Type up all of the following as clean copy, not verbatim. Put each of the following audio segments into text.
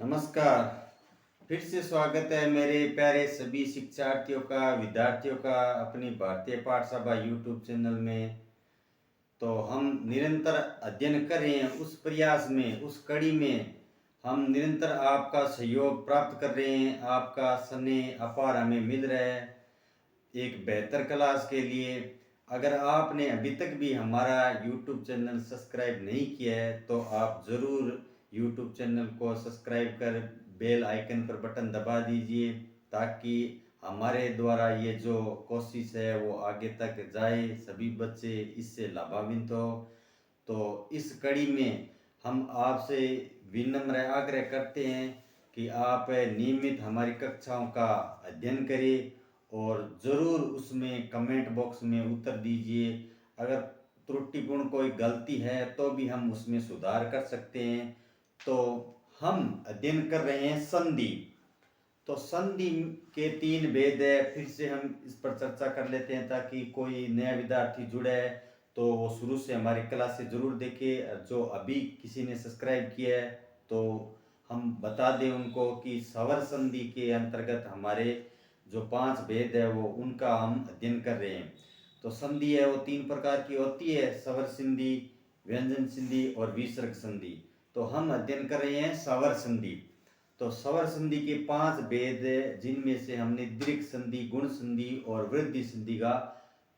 नमस्कार। फिर से स्वागत है मेरे प्यारे सभी शिक्षार्थियों का, विद्यार्थियों का अपनी भारतीय पाठशाला यूट्यूब चैनल में। तो हम निरंतर अध्ययन कर रहे हैं, उस प्रयास में, उस कड़ी में हम निरंतर आपका सहयोग प्राप्त कर रहे हैं। आपका स्नेह अपार हमें मिल रहा है एक बेहतर क्लास के लिए। अगर आपने अभी तक भी हमारा यूट्यूब चैनल सब्सक्राइब नहीं किया है तो आप ज़रूर यूट्यूब चैनल को सब्सक्राइब कर बेल आइकन पर बटन दबा दीजिए, ताकि हमारे द्वारा ये जो कोशिश है वो आगे तक जाए, सभी बच्चे इससे लाभान्वित हो। तो इस कड़ी में हम आपसे विनम्र आग्रह करते हैं कि आप नियमित हमारी कक्षाओं का अध्ययन करें और ज़रूर उसमें कमेंट बॉक्स में उत्तर दीजिए। अगर त्रुटिपूर्ण कोई गलती है तो भी हम उसमें सुधार कर सकते हैं। तो हम अध्ययन कर रहे हैं संधि। तो संधि के 3 भेद है, फिर से हम इस पर चर्चा कर लेते हैं ताकि कोई नया विद्यार्थी जुड़े तो वो शुरू से हमारी क्लास से ज़रूर देखे। जो अभी किसी ने सब्सक्राइब किया है तो हम बता दें उनको कि सवर संधि के अंतर्गत हमारे जो 5 भेद है वो उनका हम अध्ययन कर रहे हैं। तो संधि है वो 3 प्रकार की होती है, सवर संधि, व्यंजन संधि और विसर्ग संधि। तो हम अध्ययन कर रहे हैं सवर संधि। तो सवर संधि के 5 भेद है, जिनमें से हमने दीर्घ संधि, गुण संधि और वृद्धि संधि का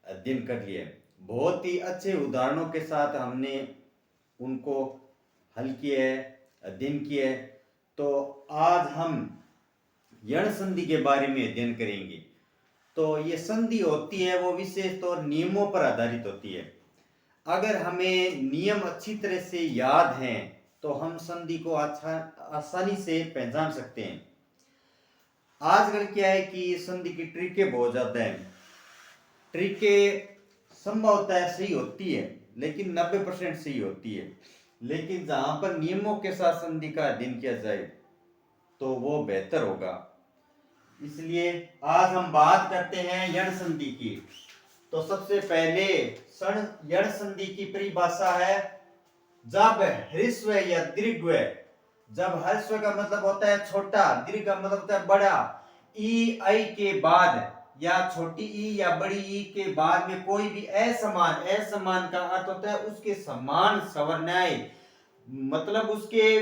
अध्ययन कर लिया है। बहुत ही अच्छे उदाहरणों के साथ हमने उनको हल किया है, अध्ययन किया है। तो आज हम यण संधि के बारे में अध्ययन करेंगे। तो ये संधि होती है वो विशेष तौर नियमों पर आधारित होती है। अगर हमें नियम अच्छी तरह से याद हैं तो हम संधि को आसानी से पहचान सकते हैं। आजकल क्या है कि संधि की ट्रिकें बहुत ज्यादा है। ट्रिकें संभवतः सही होती है लेकिन 90% सही होती है, लेकिन जहां पर नियमों के साथ संधि का अध्ययन किया जाए तो वो बेहतर होगा। इसलिए आज हम बात करते हैं यण संधि की। तो सबसे पहले यण संधि की परिभाषा है, जब ह्रस्व या दीर्घ, जब ह्रस्व का मतलब होता है छोटा, दीर्घ का मतलब होता है बड़ा, ई आई के बाद या छोटी ई या बड़ी ई के बाद में कोई भी असमान का अर्थ होता है उसके समान स्वर न आए, मतलब उसके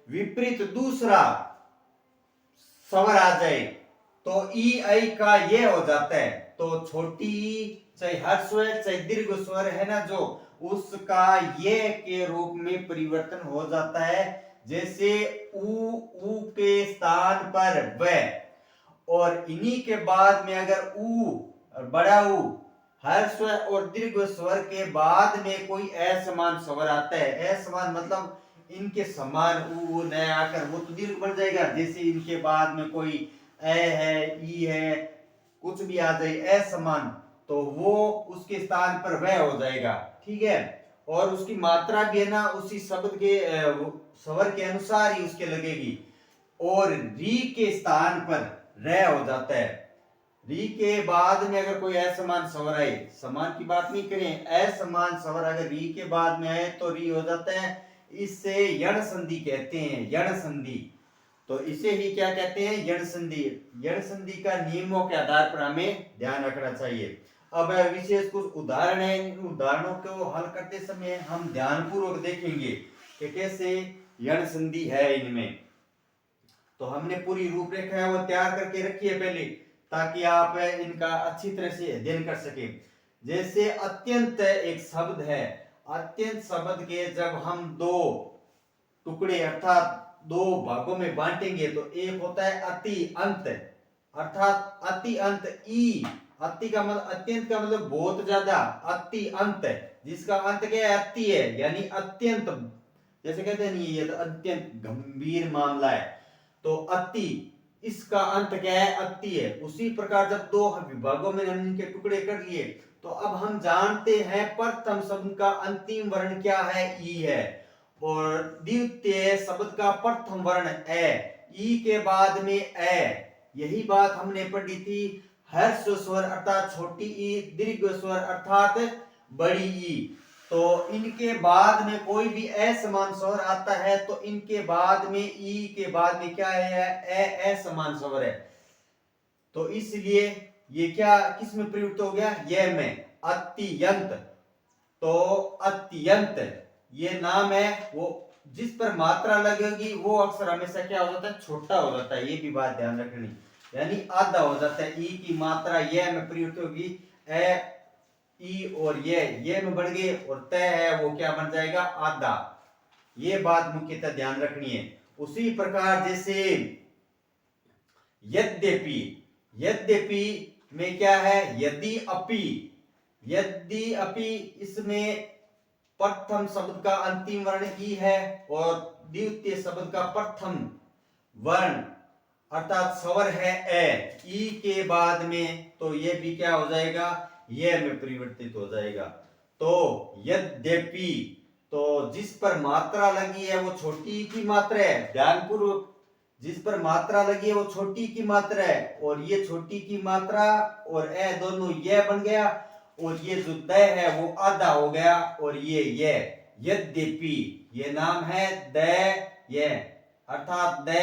विपरीत दूसरा स्वर आ जाए तो ई आई का ये हो जाता है। तो छोटी ई चाहे ह्रस्व चाहे दीर्घ स्वर है ना, जो उसका ये के रूप में परिवर्तन हो जाता है। जैसे ऊ के स्थान पर व, और इन्हीं के बाद में अगर ऊ बड़ा ऊ ह्रस्व और दीर्घ स्वर के बाद में कोई असमान स्वर आता है, असमान मतलब इनके समान ऊ न आकर वो तो दीर्घ बन जाएगा। जैसे इनके बाद में कोई है, ई है, कुछ भी आ जाए असमान तो वो उसके स्थान पर वह हो जाएगा, ठीक है। और उसकी मात्रा भी है ना उसी शब्द के स्वर के अनुसार ही उसके लगेगी। और री के स्थान पर र हो जाता है। री के बाद में अगर कोई असमान स्वर आए, समान की बात नहीं करें, असमान स्वर अगर री के बाद में आए तो री हो जाता है। इससे यण संधि कहते हैं, यण संधि। तो इसे ही क्या कहते हैं, यण संधि। यण संधि का नियमों के आधार पर हमें ध्यान रखना चाहिए। अब विशेष कुछ उदाहरण है, इन उदाहरणों को हल करते समय हम ध्यानपूर्वक देखेंगे कि कैसे यण संधि है इनमें। तो हमने पूरी रूपरेखा है वो तैयार करके रखी है पहले, ताकि आप इनका अच्छी तरह से अध्ययन कर सके। जैसे अत्यंत एक शब्द है, अत्यंत शब्द के जब हम दो टुकड़े अर्थात दो भागों में बांटेंगे तो एक होता है अति अंत, अर्थात अति अंत ई। अति का मतलब अत्यंत का मतलब बहुत ज्यादा, अति अंत जिसका अंत क्या है, अति है, यानी अत्यंत, जैसे कहते हैं नहीं ये तो अत्यंत गंभीर मामला है तो अति, इसका अंत क्या है, अति है। उसी प्रकार जब दो विभागों में हमने इनके टुकड़े कर लिए तो अब हम जानते हैं प्रथम शब्द का अंतिम वर्ण क्या है, ई है, और द्वितीय शब्द का प्रथम वर्ण ए, ई के बाद में ए। यही बात हमने पढ़ी थी, ह्रस्व स्वर अर्थात छोटी ई, दीर्घ स्वर अर्थात बड़ी ई। तो इनके बाद में कोई भी असमान स्वर आता है तो इनके बाद में ई के बाद में क्या है, असमान स्वर है। तो इसलिए ये क्या किस में प्रयुक्त हो गया, यह में, अत्यंत। तो अत्यंत ये नाम है, वो जिस पर मात्रा लगेगी वो अक्षर हमेशा क्या हो जाता है, छोटा हो जाता है। ये भी बात ध्यान रखनी, यानी आधा हो जाता है। ई की मात्रा यह में प्रयुक्त होगी, ए ई और ये में बढ़ गए, और तय है वो क्या बन जाएगा, आधा। ये बात मुख्यतः ध्यान रखनी है। उसी प्रकार जैसे यद्यपि, यद्यपि में क्या है, यदि अपि, यदि अपि इसमें प्रथम शब्द का अंतिम वर्ण ई है और द्वितीय शब्द का प्रथम वर्ण अर्थात स्वर है ए, ई के बाद में, तो ये भी क्या हो जाएगा, ये में परिवर्तित हो जाएगा। तो यद्यपि, तो जिस पर मात्रा लगी है वो छोटी की मात्रा है, ध्यानपूर्वक, जिस पर मात्रा लगी है वो छोटी की मात्रा है, और ये छोटी की मात्रा और ए दोनों ये बन गया, और ये जो द है वो आधा हो गया, और ये यद्यपि ये नाम है द, ये अर्थात द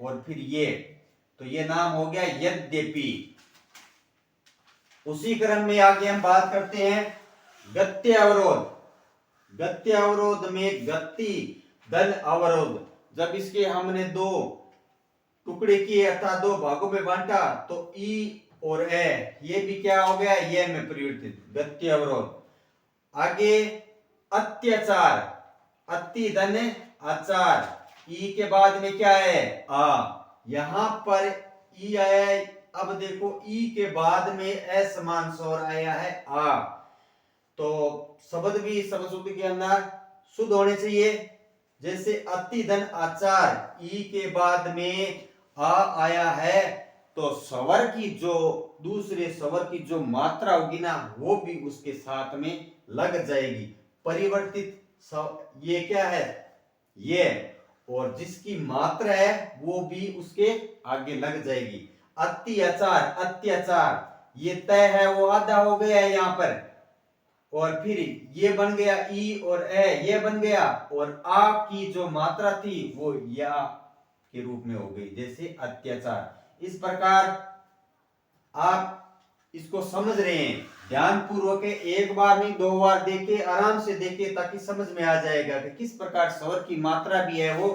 और फिर ये, तो ये नाम हो गया यद्यपि। उसी क्रम में आगे हम बात करते हैं गत्य अवरोध। गत्य अवरोध में गति दल अवरोध, जब इसके हमने दो टुकड़े किए अर्थात दो भागों में बांटा, तो ई और ए ये भी क्या हो गया, ये में परिवर्तित, गत्य अवरोध। आगे अत्याचार, अति धन आचार, ई के बाद में क्या है, आ, यहां पर ई आया है। अब देखो ई के बाद में असमान स्वर आया है आ, तो शब्द भी शब्द सूत्र के अंदर शुद्ध होने चाहिए। जैसे अति धन आचार, ई के बाद में आ आया है, तो स्वर की जो दूसरे स्वर की जो मात्रा होगी ना वो भी उसके साथ में लग जाएगी, परिवर्तित। ये क्या है, ये, और जिसकी मात्रा है वो भी उसके आगे लग जाएगी। अत्याचार, अत्याचार ये तय है वो आधा हो गया है यहां पर, और फिर ये बन गया ई और ए, ये बन गया, और आ की जो मात्रा थी वो या के रूप में हो गई, जैसे अत्याचार। इस प्रकार आप इसको समझ रहे हैं, ध्यान पूर्वक, एक बार नहीं दो बार देखे, आराम से देखे, ताकि समझ में आ जाएगा कि किस प्रकार स्वर की मात्रा भी है वो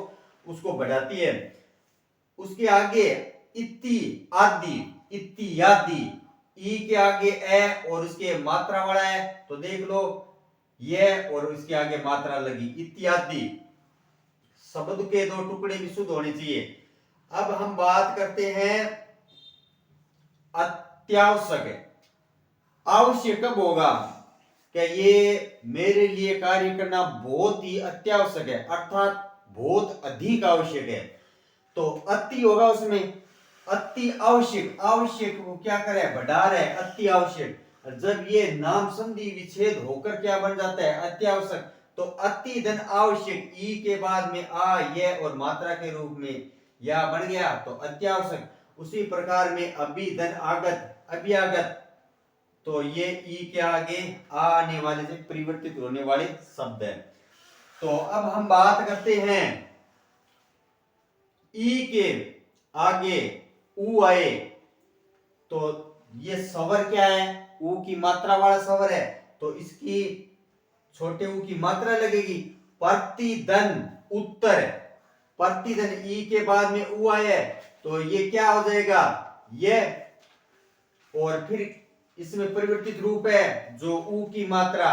उसको बढ़ाती है। उसके आगे इति आदि, इत्यादि, ई के आगे ए और उसके मात्रा वाला है, तो देख लो ये और इसके आगे मात्रा लगी, इत्यादि। शब्द के दो टुकड़े भी शुद्ध होने चाहिए। अब हम बात करते हैं अत्यावश्यक। आवश्यक कब होगा, क्या ये मेरे लिए कार्य करना बहुत ही अत्यावश्यक है, अर्थात बहुत अधिक आवश्यक है, तो अति होगा उसमें, अति आवश्यक। आवश्यक को क्या करे, बढ़ा रहे, अति आवश्यक। जब ये नाम संधि विच्छेद होकर क्या बन जाता है, अत्यावश्यक, तो अति धन आवश्यक, ई के बाद में आ, ये और मात्रा के रूप में या बन गया, तो अत्यावश्यक। उसी प्रकार में अभी धन आगत, अभ्यागत, तो ये ई के आगे आने वाले से परिवर्तित होने वाले शब्द है। तो अब हम बात करते हैं ई के आगे ऊ आए, तो ये स्वर क्या है, ऊ की मात्रा वाला स्वर है, तो इसकी छोटे ऊ की मात्रा लगेगी, प्रतिधन उत्तर, प्रतिधन, ई के बाद में ऊ आया है, तो ये क्या हो जाएगा, ये, और फिर इसमें परिवर्तित रूप है जो ऊ की मात्रा,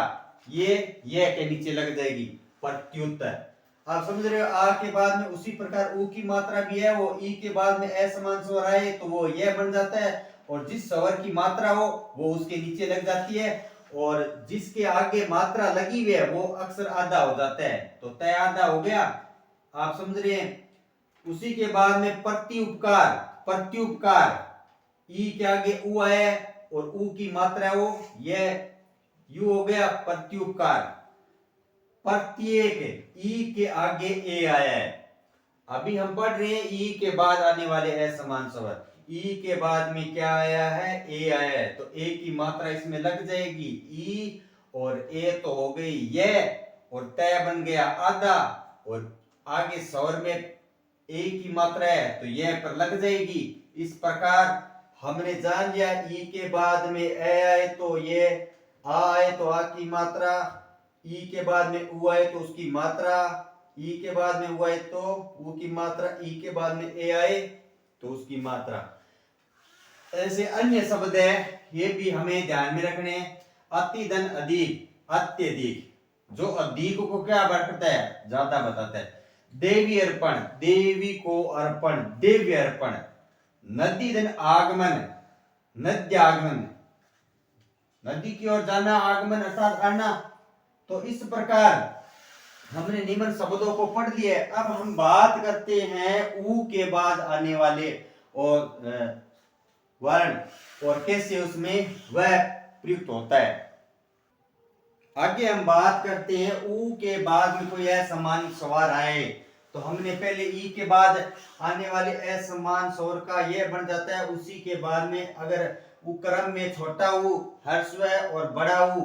ये के नीचे लग जाएगी, प्रत्युत्तर। आप समझ रहे हो, आ के बाद में उसी प्रकार ऊ की मात्रा भी है, वो ई के बाद में असमान स्वर आए तो वो ये बन जाता है, और जिस स्वर की मात्रा हो वो उसके नीचे लग जाती है, और जिसके आगे मात्रा लगी हुई है वो अक्सर आधा हो जाता है, तो तय आधा हो गया। आप समझ रहे हैं। उसी के बाद में प्रत्युपकार, प्रत्युपकार, ई के आगे ऊ है और ऊ की मात्रा है वो ये यू हो गया, प्रत्युपकार। प्रत्येक, ई के आगे ए आया है, अभी हम पढ़ रहे हैं ई के बाद आने वाले असमान स्वर, ई के बाद में क्या आया है, ए आया है, तो ए की मात्रा इसमें लग जाएगी, ई और ए तो हो गई ये, और तय बन गया आधा, और आगे स्वर में ए की मात्रा है तो यह पर लग जाएगी। इस प्रकार हमने जान लिया ई के बाद में ए आए तो ये आ आए तो आ की मात्रा, ई के बाद में उ आए तो उसकी मात्रा, ई के बाद में उ आए तो उ की मात्रा, ई के बाद में ए आए तो उसकी मात्रा। ऐसे अन्य शब्द है, ये भी हमें ध्यान में रखने। अति धन अधिक, अत्यधिक, जो अधिक को क्या बताता है, ज्यादा बताता है। देवी अर्पण, देवी को अर्पण, देव्य अर्पण। नदी धन आगमन, नद्यागमन, नदी की ओर जाना, आगमन अर्थात आना। तो इस प्रकार हमने निम्न शब्दों को पढ़ लिया। अब हम बात करते हैं ऊ के बाद आने वाले और वर्ण और कैसे उसमें वह प्रयुक्त होता है। आगे हम बात करते हैं ऊ के बाद में कोई असमान स्वर आए तो हमने पहले ई के बाद आने वाले असमान स्वर का यह बन जाता है। उसी के बाद में अगर ऊ क्रम में छोटा ऊ, ह्रस्व और बड़ा ऊ,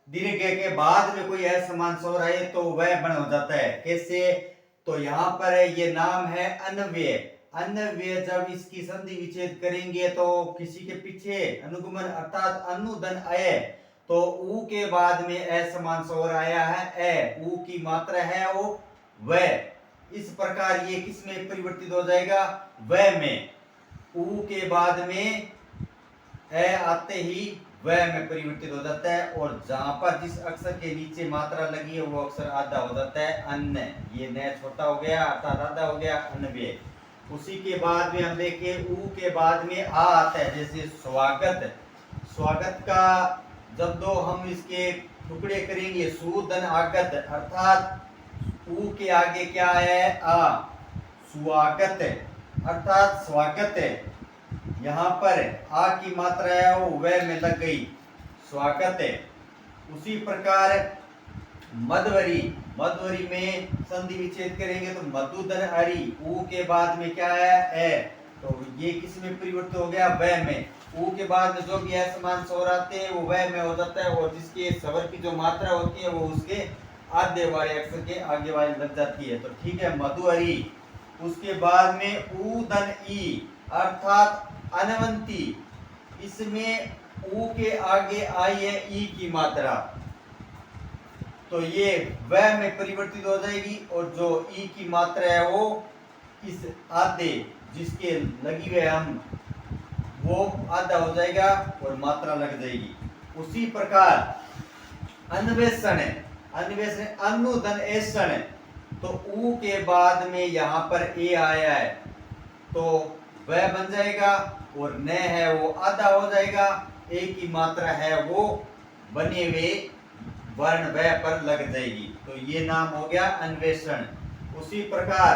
दीर्घ के बाद में कोई असमान स्वर आए तो वह बन हो जाता है। कैसे, तो यहाँ पर ये नाम है अन्वय। अन्वय जब इसकी संधि विच्छेद करेंगे तो किसी के पीछे अनुगमन अर्थात अनुदन आए तो ऊ के बाद में असमान स्वर आया है ए, ऊ की मात्रा है वो वह। इस प्रकार ये किस में परिवर्तित हो जाएगा, वह में। ऊ के बाद में ए आते ही वह में परिवर्तित हो जाता है। और जहां पर जिस अक्षर के नीचे मात्रा लगी है वो अक्षर आधा हो जाता है, अन्न। ये न छोटा हो गया अर्थात आधा हो गया, अन्वय। उसी के बाद में हम देखें ऊ के बाद में आ आता है, जैसे स्वागत। स्वागत का जब दो हम इसके टुकड़े करेंगे, सुदन आगत अर्थात ऊ के आगे क्या है आ, स्वागत अर्थात स्वागत है। यहाँ पर आ की मात्रा है वो वह में लग गई, स्वागत है। उसी प्रकार मधवरी, मधवरी में संधि विच्छेद करेंगे तो मधुधन हरि, ऊ के बाद में क्या है ए, तो ये किस में परिवर्तित हो गया, वह में। ऊ के बाद में जो भी असमान स्वर आते हैं वो वह में हो जाता है, और जिसके स्वर की जो मात्रा होती है वो उसके आधे वाले अक्षर के आगे वाले लग जाती है। तो ठीक है, मधुहरी। उसके बाद में ऊदन ई अर्थात अनवंती, इसमें ऊ के आगे आई है ई की मात्रा तो ये वह में परिवर्तित हो जाएगी, और जो ई की मात्रा है वो इस आधे जिसके लगी हुए हम वो आधा हो जाएगा और मात्रा लग जाएगी। उसी प्रकार अन्वेषण, अन्वेषण अनुदन ऐसण, तो ऊ के बाद में यहाँ पर ए आया है तो वह बन जाएगा, और न है वो आधा हो जाएगा, ए की मात्रा है वो बने हुए वर्ण वह पर लग जाएगी। तो ये नाम हो गया अन्वेषण। उसी प्रकार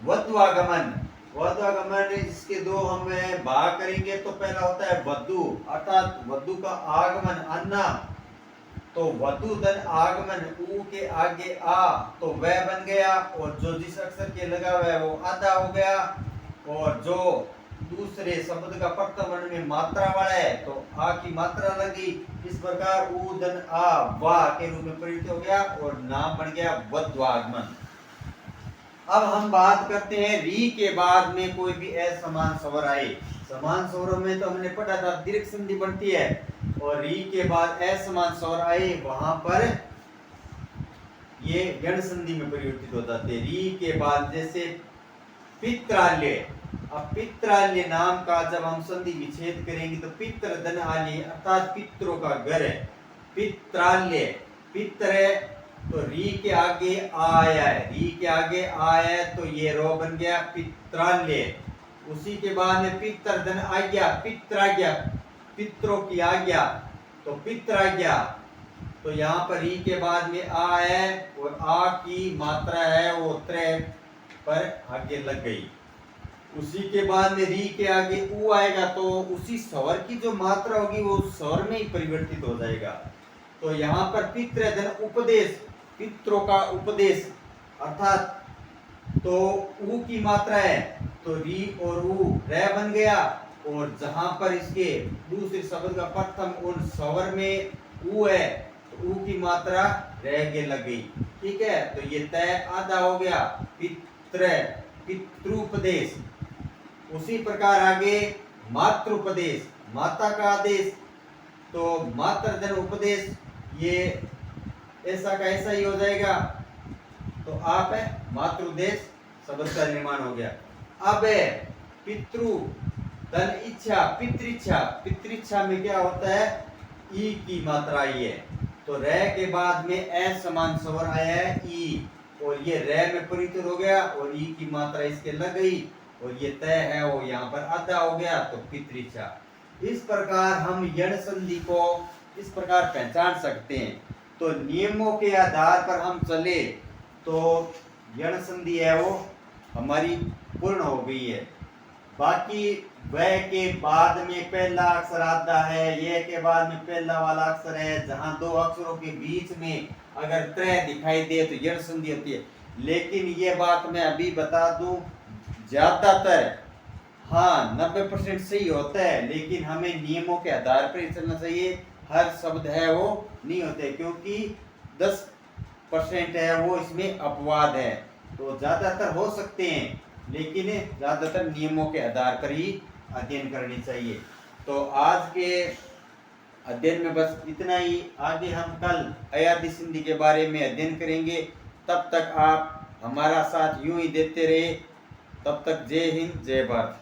वध्वागमन, वध्वागमन इसके दो हम भाग करेंगे तो पहला होता है वधु अर्थात वधु का आगमन आना, तो वधु धन आगमन, ऊ के आगे आ तो वह बन गया, और जो जिस अक्षर के लगा हुआ है वो आधा हो गया, और जो दूसरे शब्द का प्रथम वर्ण में मात्रा वाला है तो आ की मात्रा लगी। इस प्रकार ऊ धन आ वाह के रूप में परिवर्तित हो गया और नाम बन गया वध्वागमन। अब हम बात करते हैं री के बाद में कोई भी असमान स्वर आए। समान स्वरों में तो हमने पढ़ा था दीर्घ संधि बनती है, और री के बाद असमान स्वर आए वहां पर ये गण संधि में परिवर्तित हो जाते हैं। री के बाद जैसे पित्राल्य, अब पित्राल्य नाम का जब हम संधि विच्छेद करेंगे तो पित्र धन आल्य अर्थात पितरों का घर है, पित्राल्य। पित्र है तो री के आगे आया है, री के आगे आया है तो ये रो बन गया पित्राल्य। उसी के बाद में पित्र धन आज्ञा, पित्राज्ञा, पितरों की आज्ञा तो पित्राज्ञा, तो यहाँ पर री के बाद में आ है और आ की मात्रा है वो त्रय पर आगे लग गई। उसी के बाद में री के आगे ऊ आएगा तो उसी स्वर की जो मात्रा होगी वो स्वर में ही परिवर्तित हो जाएगा। तो यहाँ पर पित्र धन उपदेश, पितरों का उपदेश अर्थात तो ऊ की मात्रा है तो री और ऊ रे बन गया, और जहां पर इसके दूसरे शब्द का प्रथम उन स्वर में ऊ है तो ऊ की मात्रा रह के लग गई। ठीक है, तो ये तय आधा हो गया। पित्र, पितृपदेश। उसी प्रकार आगे मातृपदेश, माता का आदेश, तो मातृजन उपदेश, ये ऐसा का ऐसा ही हो जाएगा। तो आप है मातृदेश शब्द का निर्माण हो गया। अब है पितृ धन इच्छा, पितृच्छा। पितृच्छा में क्या होता है, ई की मात्रा आई है, तो र के बाद में ए समान स्वर आया है ई, और ये र में परिवर्तित हो गया और ई की मात्रा इसके लग गई, और ये तय है वो यहाँ पर आधा हो गया, तो पितृच्छा। इस प्रकार हम यण संधि को इस प्रकार पहचान सकते हैं। तो नियमों के आधार पर हम चले तो यण संधि है वो हमारी पूर्ण हो गई है। बाकी वह के बाद में पहला अक्षर आधा है, ये के बाद में पहला वाला अक्षर है, जहां दो अक्षरों के बीच में अगर त्रय दिखाई दे तो यण संधि होती है। लेकिन ये बात मैं अभी बता दूं, ज्यादातर हाँ 90% सही होता है, लेकिन हमें नियमों के आधार पर ही चलना चाहिए। हर शब्द है वो नहीं होते, क्योंकि 10% है वो इसमें अपवाद है, तो ज्यादातर हो सकते हैं, लेकिन ज्यादातर नियमों के आधार पर ही अध्ययन करनी चाहिए। तो आज के अध्ययन में बस इतना ही। आगे हम कल अयादी संधि के बारे में अध्ययन करेंगे। तब तक आप हमारा साथ यूं ही देते रहे। तब तक जय हिंद, जय भारत।